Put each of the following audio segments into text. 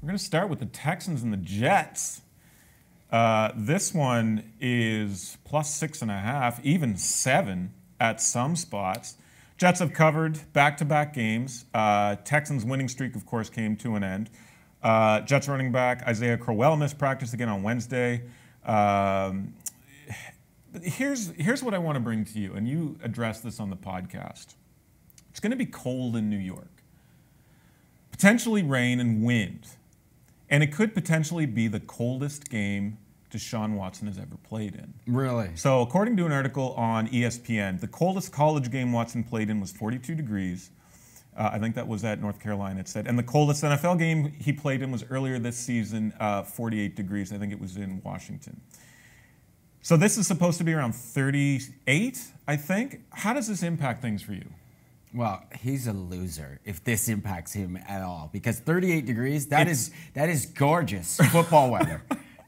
We're going to start with the Texans and the Jets. This one is plus 6.5, even 7 at some spots. Jets have covered back-to-back games. Texans' winning streak, of course, came to an end. Jets running back Isaiah Crowell missed practice again on Wednesday. Here's what I want to bring to you, and you addressed this on the podcast. It's going to be cold in New York. Potentially rain and wind. And it could potentially be the coldest game Deshaun Watson has ever played in. Really? So according to an article on ESPN, the coldest college game Watson played in was 42 degrees. I think that was at North Carolina, it said. And the coldest NFL game he played in was earlier this season, 48 degrees. I think it was in Washington. So this is supposed to be around 38, I think. How does this impact things for you? Well, he's a loser if this impacts him at all, because 38 degrees, that is gorgeous football weather.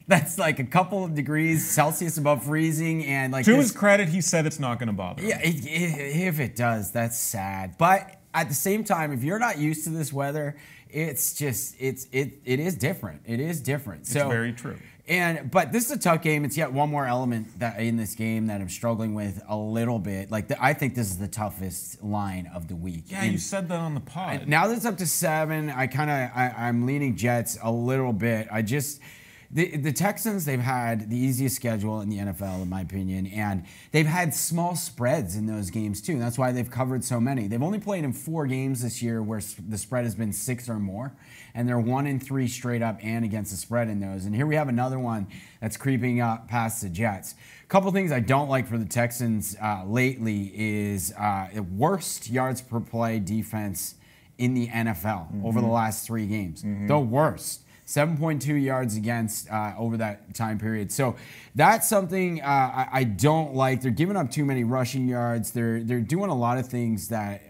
That's like a couple of degrees Celsius above freezing, and like to his credit, he said it's not going to bother him. Yeah, if it does, that's sad. But at the same time, if you're not used to this weather, it's just it is different. It is different. It's very true. But this is a tough game. It's yet one more element that in this game that I'm struggling with a little bit. I think this is the toughest line of the week. Yeah, you said that on the pod. Now that it's up to 7, I'm leaning Jets a little bit. The Texans, they've had the easiest schedule in the NFL, in my opinion, and they've had small spreads in those games, too. That's why they've covered so many. They've only played in 4 games this year where the spread has been 6 or more, and they're 1-3 straight up and against the spread in those. And here we have another one that's creeping up past the Jets. A couple things I don't like for the Texans lately is worst yards per play defense in the NFL over the last 3 games. The worst. 7.2 yards against over that time period. So that's something I don't like. They're giving up too many rushing yards. They're doing a lot of things that,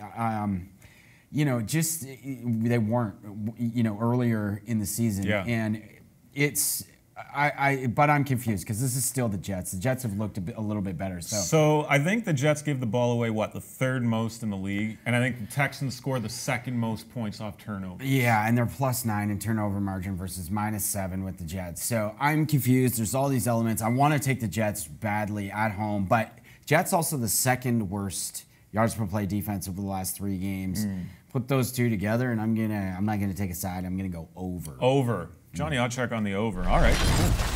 just they weren't, earlier in the season. Yeah. And it's, but I'm confused because this is still the Jets. The Jets have looked a little bit better. So I think the Jets give the ball away, the 3rd most in the league? And I think the Texans score the 2nd most points off turnover. Yeah, and they're +9 in turnover margin versus -7 with the Jets. So I'm confused. There's all these elements. I want to take the Jets badly at home, but Jets also the 2nd worst yards per play defense over the last 3 games. Put those two together, and I'm not gonna take a side. I'm gonna go over. Over. Johnny, I'll check on the over. All right. Cool.